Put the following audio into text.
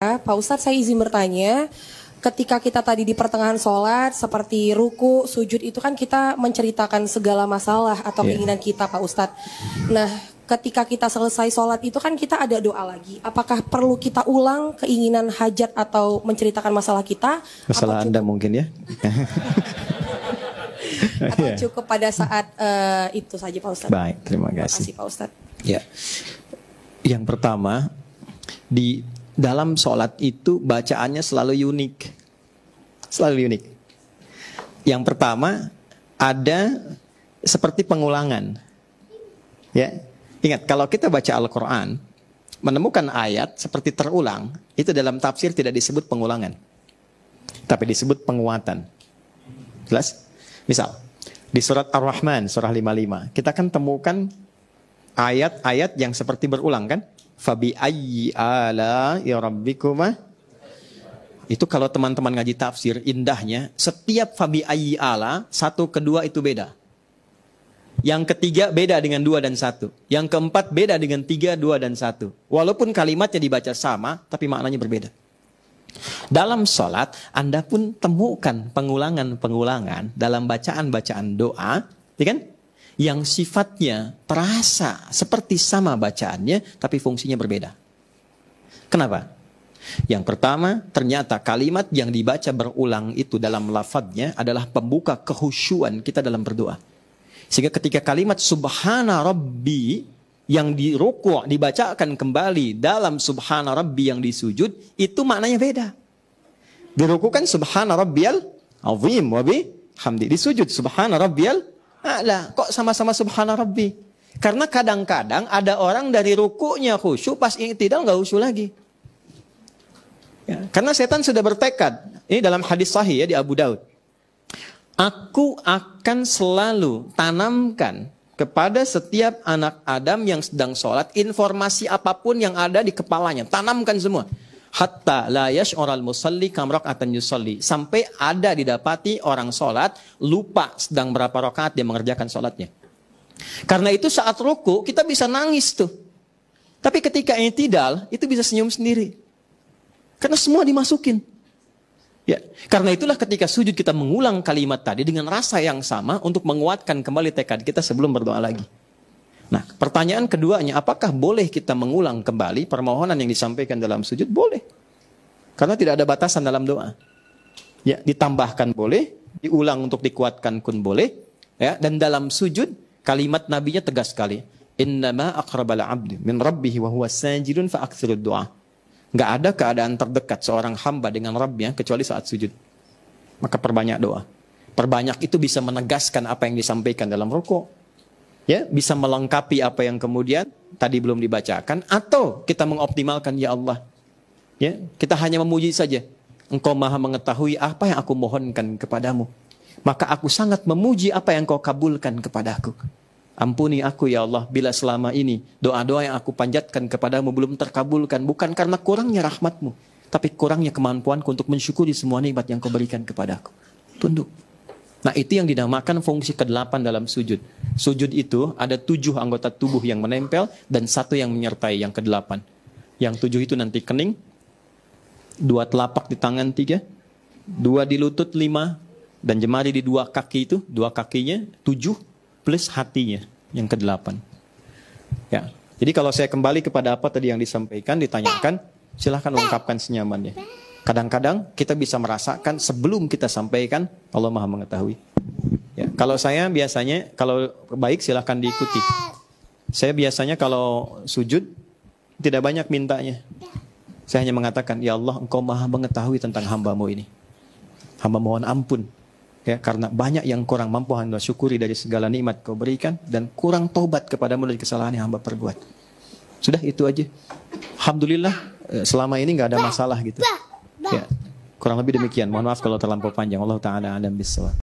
Pak Ustadz, saya izin bertanya, ketika kita tadi di pertengahan sholat, seperti ruku, sujud, itu kan kita menceritakan segala masalah atau keinginan kita, Pak Ustadz. Nah, ketika kita selesai sholat itu kan kita ada doa lagi. Apakah perlu kita ulang keinginan hajat atau menceritakan masalah kita? Masalah Anda mungkin ya? Atau cukup pada saat itu saja, Pak Ustadz? Baik, terima kasih. Terima kasih, Pak Ustadz. Ya, yang pertama, di dalam sholat itu bacaannya selalu unik. Selalu unik. Yang pertama, ada seperti pengulangan. Ya, ingat kalau kita baca Al-Quran, menemukan ayat seperti terulang, itu dalam tafsir tidak disebut pengulangan, tapi disebut penguatan. Jelas? Misal, di surat Ar-Rahman, surah 55, kita kan temukan ayat-ayat yang seperti berulang kan? Fabi ayyi ala ya rabbikuma. Itu kalau teman-teman ngaji tafsir, indahnya setiap fabi ayyi ala, satu kedua itu beda. Yang ketiga beda dengan dua dan satu. Yang keempat beda dengan tiga, dua dan satu. Walaupun kalimatnya dibaca sama, tapi maknanya berbeda. Dalam sholat, Anda pun temukan pengulangan-pengulangan dalam bacaan-bacaan doa, ya kan? Yang sifatnya terasa seperti sama bacaannya, tapi fungsinya berbeda. Kenapa? Yang pertama, ternyata kalimat yang dibaca berulang itu dalam lafadznya adalah pembuka kekhusyuan kita dalam berdoa. Sehingga ketika kalimat subhana rabbi yang di ruku' dibacakan kembali dalam subhana rabbi yang disujud, itu maknanya beda. Di ruku' kan subhana rabbiyal azim wa bihamdi. Disujud subhana rabbiyal a'la. Kok sama-sama subhana rabbi? Karena kadang-kadang ada orang dari ruku'nya khusyuk, pas i'tidal nggak khusyuk lagi. Ya, karena setan sudah bertekad. Ini dalam hadis sahih ya di Abu Daud. Aku akan selalu tanamkan kepada setiap anak Adam yang sedang sholat informasi apapun yang ada di kepalanya. Tanamkan semua. Hatta la yash'ural musalli kam raka'atan yusalli. Sampai ada didapati orang sholat lupa sedang berapa rakaat dia mengerjakan sholatnya. Karena itu saat ruku kita bisa nangis tuh. Tapi ketika i'tidal itu bisa senyum sendiri. Karena semua dimasukin. Ya, karena itulah ketika sujud kita mengulang kalimat tadi dengan rasa yang sama untuk menguatkan kembali tekad kita sebelum berdoa lagi. Nah, pertanyaan keduanya, apakah boleh kita mengulang kembali permohonan yang disampaikan dalam sujud? Boleh. Karena tidak ada batasan dalam doa. Ya, ditambahkan boleh, diulang untuk dikuatkan pun boleh. Ya, dan dalam sujud, kalimat nabinya tegas sekali. Innama aqrabal abdi min rabbihi wa huwa sajidun fa aktsirud du'a. Enggak ada keadaan terdekat seorang hamba dengan Rabbnya kecuali saat sujud. Maka perbanyak doa. Perbanyak itu bisa menegaskan apa yang disampaikan dalam rukuk. Ya, bisa melengkapi apa yang kemudian tadi belum dibacakan, atau kita mengoptimalkan ya Allah. Ya, kita hanya memuji saja. Engkau Maha mengetahui apa yang aku mohonkan kepadamu. Maka aku sangat memuji apa yang Kau kabulkan kepadaku. Ampuni aku ya Allah bila selama ini doa-doa yang aku panjatkan kepadamu belum terkabulkan, bukan karena kurangnya rahmatmu, tapi kurangnya kemampuanku untuk mensyukuri semua nikmat yang Kau berikan kepadaku. Tunduk. Nah, itu yang dinamakan fungsi ke-8 dalam sujud. Sujud itu ada 7 anggota tubuh yang menempel dan 1 yang menyertai, yang ke-8. Yang 7 itu nanti kening, 2 telapak di tangan 3, 2 di lutut 5, dan jemari di 2 kaki itu, 2 kakinya 7 plus hatinya yang ke-8. Ya. Jadi kalau saya kembali kepada apa tadi yang disampaikan, ditanyakan, silahkan ungkapkan senyamannya. Kadang-kadang kita bisa merasakan sebelum kita sampaikan, Allah Maha mengetahui. Ya, kalau saya biasanya, kalau baik silahkan diikuti. Saya biasanya kalau sujud, tidak banyak mintanya. Saya hanya mengatakan, ya Allah, Engkau Maha mengetahui tentang hamba-Mu ini. Hamba mohon ampun. Ya, karena banyak yang kurang mampu hamba syukuri dari segala nikmat Kau berikan, dan kurang taubat kepadamu dari kesalahan yang hamba perbuat. Sudah itu aja. Alhamdulillah, selama ini nggak ada masalah gitu. Ya, kurang lebih demikian. Mohon maaf kalau terlampau panjang. Allah Ta'ala alam bisawab.